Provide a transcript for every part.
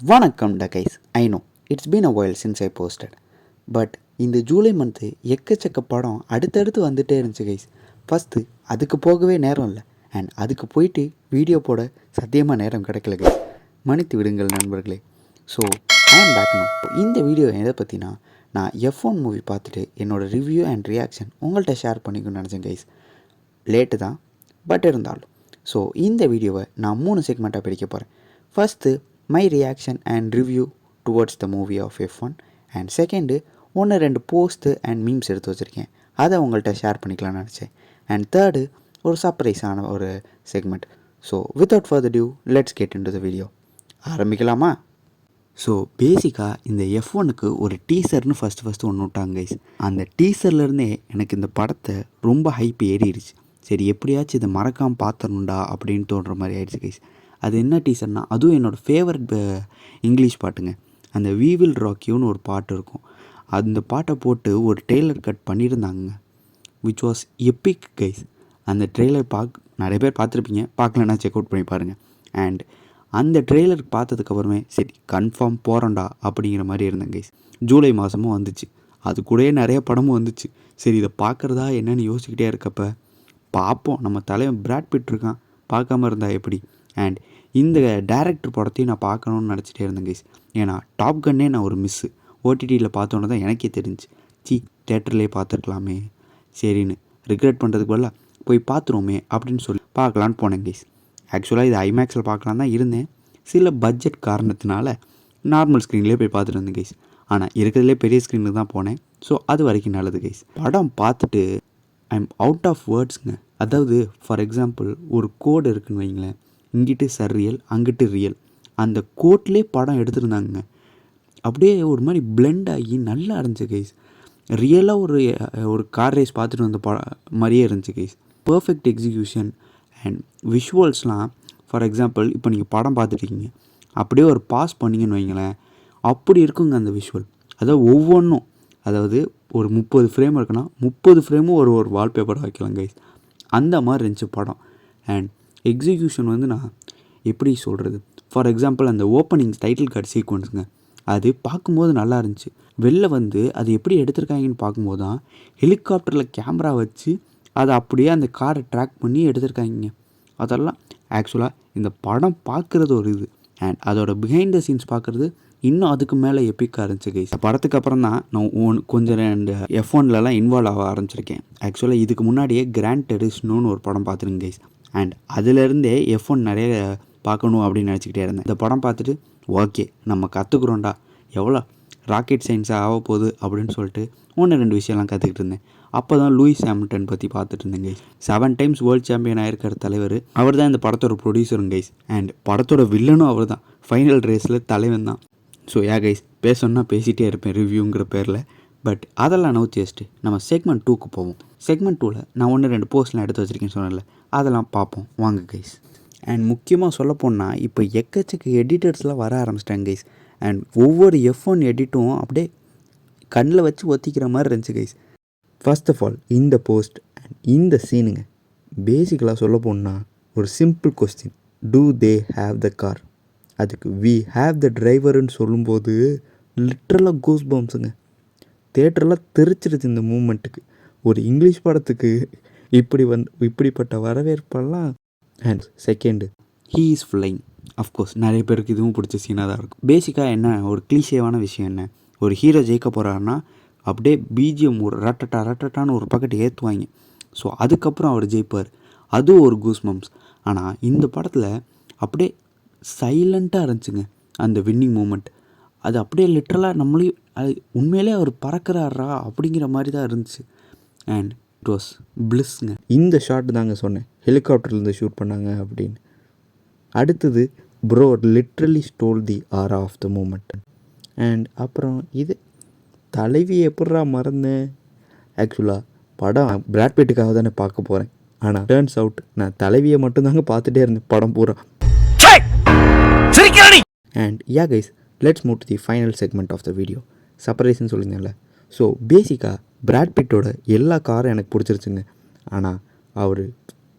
வணக்கம்டா guys. I know it's been a while since I posted. But இந்த July month எக்கச்சக்க படம் அடுத்தடுத்து வந்துகிட்டே இருந்துச்சு கைஸ். ஃபஸ்ட்டு அதுக்கு போகவே நேரம் இல்லை, அண்ட் அதுக்கு போயிட்டு வீடியோ போட சத்தியமாக நேரம் கிடைக்கல கைஸ். மன்னித்து விடுங்கள் நண்பர்களே. ஸோ ஐ ஆம் பேக் நோ. இந்த வீடியோ எதை பற்றினா, நான் F1 மூவி பார்த்துட்டு என்னோடய ரிவ்யூ அண்ட் ரியாக்ஷன் உங்கள்கிட்ட ஷேர் பண்ணிக்கணும்னு நினச்சேன் கைஸ். லேட்டு தான், பட் இருந்தாலும். ஸோ இந்த வீடியோவை நான் 3 செக்மெண்ட்டாக பிரிக்க போகிறேன். First my reaction and review towards the movie of F1, and second ஒன்று ரெண்டு போஸ்ட்டு அண்ட் மீம்ஸ் எடுத்து வச்சுருக்கேன், அதை உங்கள்கிட்ட ஷேர் பண்ணிக்கலாம்னு நினச்சேன். அண்ட் தேர்டு ஒரு சர்ப்ரைஸான ஒரு segment. So without further due let's get into the video. ஆரம்பிக்கலாமா? ஸோ பேசிக்காக இந்த F1க்கு ஒரு டீசர்னு ஃபஸ்ட்டு ஒன்று விட்டாங்க கைஸ். அந்த டீசர்லேருந்தே எனக்கு இந்த படத்தை ரொம்ப ஹைப் ஏறிடுச்சு. சரி, எப்படியாச்சும் இதை மறக்காமல் பார்த்துடணுண்டா அப்படின்னு தோன்ற மாதிரி ஆயிடுச்சு கைஸ். அது என்ன டீசர்னா, அதுவும் என்னோடய ஃபேவரட் இங்கிலீஷ் பாட்டுங்க. அந்த வி வில் ராக் யூன்னு ஒரு பாட்டு இருக்கும். அந்த பாட்டை போட்டு ஒரு ட்ரெய்லர் கட் பண்ணியிருந்தாங்க, விச் வாஸ் எப்பிக் கைஸ். அந்த ட்ரெய்லர் நிறைய பேர் பார்த்துருப்பீங்க, பார்க்கலன்னா செக் அவுட் பண்ணி பாருங்கள். அண்ட் அந்த ட்ரெய்லர் பார்த்ததுக்கப்புறமே சரி கன்ஃபார்ம் போகிறோண்டா அப்படிங்கிற மாதிரி இருந்தேன் கைஸ். ஜூலை மாதமும் வந்துச்சு, அது கூடயே நிறைய படமும் வந்துச்சு. சரி, இதை பார்க்குறதா என்னென்னு யோசிச்சுக்கிட்டே இருக்கப்போ பார்ப்போம், நம்ம தலைவன் பிராட் பிட் இருக்கான், பார்க்காம இருந்தால் எப்படி. அண்ட் இந்த டேரக்டர் படத்தையும் நான் பார்க்கணுன்னு நினச்சிட்டே இருந்தேன் கைஸ். ஏன்னா டாப் கன்னே நான் ஒரு மிஸ்ஸு ஓடிடியில் பார்த்தோன்னே தான் எனக்கே தெரிஞ்சு, தேட்டர்லேயே பார்த்துருக்கலாமே, சரின்னு ரிக்ரெட் பண்ணுறதுக்கு பதிலாக போய் பார்த்துருவோமே அப்படின்னு சொல்லி பார்க்கலான்னு போனேன் கைஸ். ஆக்சுவலாக இது ஐமேக்ஸில் பார்க்கலாம் தான் இருந்தேன். சில பட்ஜெட் காரணத்தினால நார்மல் ஸ்க்ரீன்லேயே போய் பார்த்துட்டு இருந்தேன் கைஸ். ஆனால் இருக்கிறதுலே பெரிய ஸ்க்ரீனுக்கு தான் போனேன். ஸோ அது வரைக்கும் நல்லது கைஸ். படம் பார்த்துட்டு ஐ எம் அவுட் ஆஃப் வேர்ட்ஸுங்க. அதாவது ஃபார் எக்ஸாம்பிள் ஒரு கோடு இருக்குதுன்னு வைங்களேன், இங்கிட்டு சர்ரியல் அங்கிட்டு ரியல், அந்த கோட்லேயே படம் எடுத்துருந்தாங்க. அப்படியே ஒரு மாதிரி பிளெண்ட் ஆகி நல்லா இருந்துச்சு கைஸ். ரியலாக ஒரு கார் ரேஸ் பார்த்துட்டு வந்த மாதிரியே இருந்துச்சு கைஸ். பர்ஃபெக்ட் எக்ஸிக்யூஷன் அண்ட் விஷுவல்ஸ்லாம். ஃபார் எக்ஸாம்பிள் இப்போ நீங்கள் படம் பார்த்துட்டீங்க, அப்படியே ஒரு பாஸ் பண்ணிங்கன்னு வைங்களேன், அப்படி இருக்குங்க அந்த விஷுவல். அதாவது ஒவ்வொன்றும், அதாவது ஒரு 30 ஃப்ரேம் இருக்குன்னா 30 ஃப்ரேமும் ஒரு வால்பேப்பர் வைக்கலாம் கைஸ். அந்த மாதிரி இருந்துச்சு படம். அண்ட் எக்ஸிக்யூஷன் நான் எப்படி சொல்கிறது, ஃபார் எக்ஸாம்பிள் அந்த ஓப்பனிங் டைட்டில் கார்டு சீக்வன்ஸுங்க, அது பார்க்கும்போது நல்லா இருந்துச்சு. வெளில அது எப்படி எடுத்திருக்காங்கன்னு பார்க்கும்போது தான் ஹெலிகாப்டரில் கேமரா வச்சு அதை அப்படியே அந்த காரை ட்ராக் பண்ணி எடுத்திருக்காங்க. அதெல்லாம் ஆக்சுவலாக இந்த படம் பார்க்குறது ஒரு இது, அண்ட் அதோட பிஹைண்ட் த சீன்ஸ் பார்க்குறது இன்னும் அதுக்கு மேலே எப்பிக்காக இருந்துச்சு கைஸ். படத்துக்கு அப்புறம் தான் நான் கொஞ்சம் ரெண்டு F1லலாம் இன்வால்வ் ஆக ஆரம்பிச்சிருக்கேன். ஆக்சுவலாக இதுக்கு முன்னாடியே கிராண்ட் டெரிஸ்னோன்னு ஒரு படம் பார்த்துருங்க கைஸ். அண்ட் அதிலேருந்தே F1 நிறைய பார்க்கணும் அப்படின்னு நினச்சிக்கிட்டே இருந்தேன். இந்த படம் பார்த்துட்டு ஓகே நம்ம கற்றுக்குறோண்டா, எவ்வளோ ராக்கெட் சயின்ஸாக ஆக போகுது அப்படின்னு சொல்லிட்டு ஒன்று ரெண்டு விஷயம்லாம் கற்றுக்கிட்டு இருந்தேன். அப்போ தான் லூயிஸ் ஹாமில்டன் பற்றி பார்த்துட்டு இருந்தேன் கைஸ். 7 டைம்ஸ் வேர்ல்டு சாம்பியன் ஆகிருக்கிற தலைவர் அவர் தான் இந்த படத்தோட ப்ரொடியூசரும் கைஸ். அண்ட் படத்தோட வில்லனும் அவர் தான், ஃபைனல் ரேஸில் தலைவன் தான். ஸோ கைஸ், பேசணுன்னா பேசிகிட்டே இருப்பேன் ரிவ்யூங்கிற பேரில். பட் அதெல்லாம் நோத்தி வச்சுட்டு நம்ம செக்மெண்ட் 2க்கு போவோம். செக்மெண்ட் 2ல் நான் ஒன்று ரெண்டு போஸ்ட்லாம் எடுத்து வச்சுருக்கேன்னு சொன்னேன்ல, அதெல்லாம் பார்ப்போம் வாங்க கைஸ். அண்ட் முக்கியமாக சொல்லப்போனால் இப்போ எக்கச்சக்க எடிட்டர்ஸ்லாம் வர ஆரம்பிச்சிட்டாங்க கைஸ். அண்ட் ஒவ்வொரு F1 எடிட்டும் அப்படியே கண்ணில் வச்சு ஒத்திக்கிற மாதிரி இருந்துச்சு கைஸ். ஃபர்ஸ்ட் ஆஃப் ஆல் இந்த போஸ்ட் அண்ட் இந்த சீனுங்க, பேசிக்கலாக சொல்ல போனால் ஒரு simple question, do they have the car? அதுக்கு வி ஹேவ் த டிரைவருன்னு சொல்லும்போது லிட்ரலாக கூஸ் பம்ப்ஸுங்க. தேட்டரெலாம் தெரிச்சிருச்சு இந்த மூமெண்ட்டுக்கு. ஒரு இங்கிலீஷ் படத்துக்கு இப்படிப்பட்ட வரவேற்பெல்லாம். And second, he is flying. Of course நிறைய பேருக்கு இதுவும் பிடிச்ச சீனாக தான் இருக்கும். பேசிக்காக என்ன ஒரு கிளீஷேவான விஷயம் என்ன, ஒரு ஹீரோ ஜெயிக்க போகிறாருன்னா அப்படியே பிஜிஎம் ஒரு ரட்டட்டான்னு ஒரு பக்கெட் ஏற்றுவாங்க. ஸோ அதுக்கப்புறம் அவர் ஜெயிப்பார், அதுவும் ஒரு கூஸ் பம்ப்ஸ். ஆனால் இந்த படத்தில் அப்படியே சைலண்ட்டாக இருந்துச்சுங்க அந்த வின்னிங் மூமெண்ட். அது அப்படியே லிட்ரலாக நம்மளையும் அது உண்மையிலே அவர் பறக்கிறாரா அப்படிங்கிற மாதிரி தான் இருந்துச்சு. அண்ட் இட் வாஸ் பிளிஸ்ங்க. இந்த ஷாட் தாங்க சொன்னேன் ஹெலிகாப்டர்லேருந்து ஷூட் பண்ணாங்க அப்படின்னு. அடுத்தது ப்ரோ லிட்ரலி ஸ்டோல் தி ஆரா ஆஃப் த மூமெண்ட். அண்ட் அப்புறம் இது தலைவி எப்பட்றா மறந்தேன். ஆக்சுவலாக படம் பிராட் பிட்டுக்காக தானே பார்க்க போகிறேன், ஆனால் டேர்ன்ஸ் அவுட் நான் தலைவியை மட்டும்தாங்க பார்த்துட்டே இருந்தேன் படம் பூரா. And guys, let's move to the final segment of the video. சர்ப்ரைஸ்ன்னு சொல்லியிருந்தேன்ல. ஸோ பேசிக்காக பிராட் பிட்டோட எல்லா காரும் எனக்கு பிடிச்சிருச்சுங்க. ஆனால் அவர்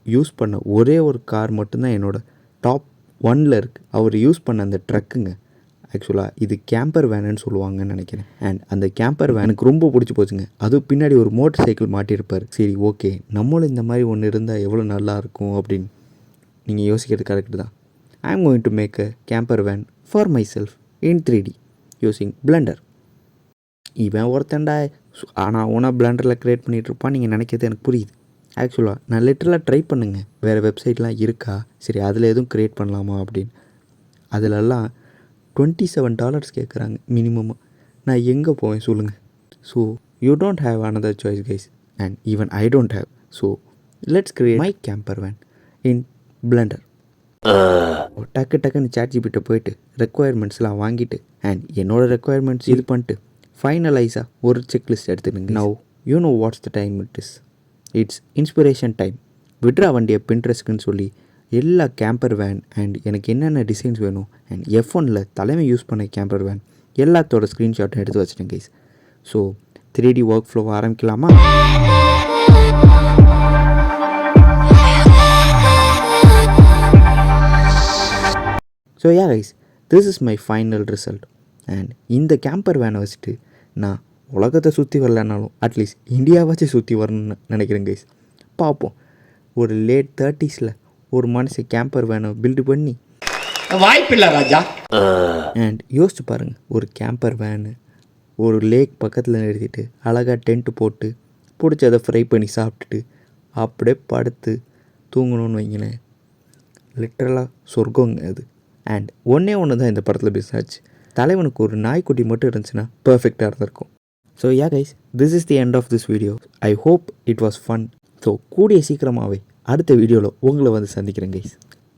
யூஸ் பண்ண ஒரே ஒரு கார் மட்டும்தான் என்னோடய டாப் 1ல் இருக்குது. அவர் யூஸ் பண்ண அந்த ட்ரக்குங்க, ஆக்சுவலாக இது கேம்பர் வேனுன்னு சொல்லுவாங்கன்னு நினைக்கிறேன். அண்ட் அந்த கேம்பர் வேனுக்கு ரொம்ப பிடிச்சி போச்சுங்க. அதுவும் பின்னாடி ஒரு மோட்டர் சைக்கிள் மாட்டியிருப்பார். சரி ஓகே, நம்மளும் இந்த மாதிரி ஒன்று இருந்தால் எவ்வளோ நல்லாயிருக்கும் அப்படின்னு நீங்கள் யோசிக்கிறது கரெக்டு தான். I am going to make a camper van for myself in 3D using Blender. இவன் ஒருத்தண்டா ஆனால் ஓனா பிளெண்டரில் க்ரியேட் பண்ணிகிட்ருப்பான் நீங்கள் நினைக்கிறது எனக்கு புரியுது. ஆக்சுவலாக நான் லிட்டரலாக ட்ரை பண்ணுங்க, வேறு வெப்சைட்லாம் இருக்கா, சரி அதில் எதுவும் க்ரியேட் பண்ணலாமா அப்படின்னு. அதிலெல்லாம் $27 கேட்குறாங்க மினிமமாக. நான் எங்கே போவேன் சொல்லுங்கள்? So you don't have another choice guys, and even I don't have. So let's create my camper van in Blender. டக்குன்னு ChatGPT போயிட்டு ரெக்குவயர்மெண்ட்ஸ்லாம் வாங்கிட்டு அண்ட் என்னோடய ரெக்குவயர்மெண்ட்ஸ் இது பண்ணிட்டு ஃபைனலைஸாக ஒரு செக்லிஸ்ட் எடுத்துடுங்க. Now you know what's the time it is. It's inspiration time. விட்ரா வண்டியை பின்ட்ரெஸ்ட்க்குன்னு சொல்லி எல்லா கேம்பர் வேன் அண்ட் எனக்கு என்னென்ன டிசைன்ஸ் வேணும் அண்ட் F1 தலைமை யூஸ் பண்ண கேம்பர் வேன் எல்லாத்தோட ஸ்க்ரீன்ஷாட்டும் எடுத்து வச்சுட்டேன் guys. So 3D workflow ஆரம்பிக்கலாமா? So ya guys, this is my final result. And இந்த கேம்பர் வேனை வச்சுட்டு நான் உலகத்தை சுற்றி வரலனாலும் அட்லீஸ்ட் இந்தியாவாச்சும் சுற்றி வரணும்னு நினைக்கிறேன் கைஸ். பார்ப்போம். ஒரு லேட் 30s ஒரு மனுஷன் கேம்பர் வேனை பில்டு பண்ணி வாய்ப்பில்லை ராஜா. அண்ட் யோசிச்சு பாருங்கள், ஒரு கேம்பர் வேனு ஒரு லேக் பக்கத்தில் நிறுத்திட்டு அழகாக டென்ட்டு போட்டு பிடிச்சதை ஃப்ரை பண்ணி சாப்பிட்டுட்டு அப்படியே படுத்து தூங்கணும்னு வைங்களேன். லிட்ரலாக சொர்க்கங்க அது. அண்ட் ஒன்று தான் இந்த படத்தில் மிஸ் ஆச்சு. தலைவனுக்கு ஒரு நாய்க்குட்டி மட்டும் இருந்துச்சுன்னா பர்ஃபெக்டாக இருந்திருக்கும். So ya guys, this is the end of this video. I hope it was fun. So கூடிய சீக்கிரமாகவே அடுத்த வீடியோவில் உங்களை வந்து சந்திக்கிறேன் கைஸ்.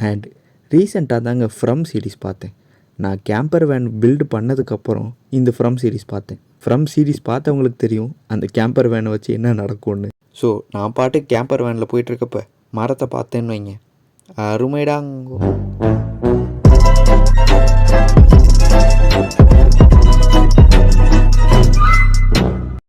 அண்ட் ரீசெண்டாக தாங்க ஃப்ரம் சீரீஸ் பார்த்தேன். நான் கேம்பர் வேன் பில்டு பண்ணதுக்கப்புறம் இந்த ஃப்ரம் சீரீஸ் பார்த்தேன். ஃப்ரம் சீரீஸ் பார்த்தவங்களுக்கு தெரியும் அந்த கேம்பர் வேனை வச்சு என்ன நடக்கும்னு. ஸோ நான் பாட்டு கேம்பர் வேனில் போயிட்டுருக்கப்ப மரத்தை பார்த்தேன்னு வைங்க, அருமைடாங்க.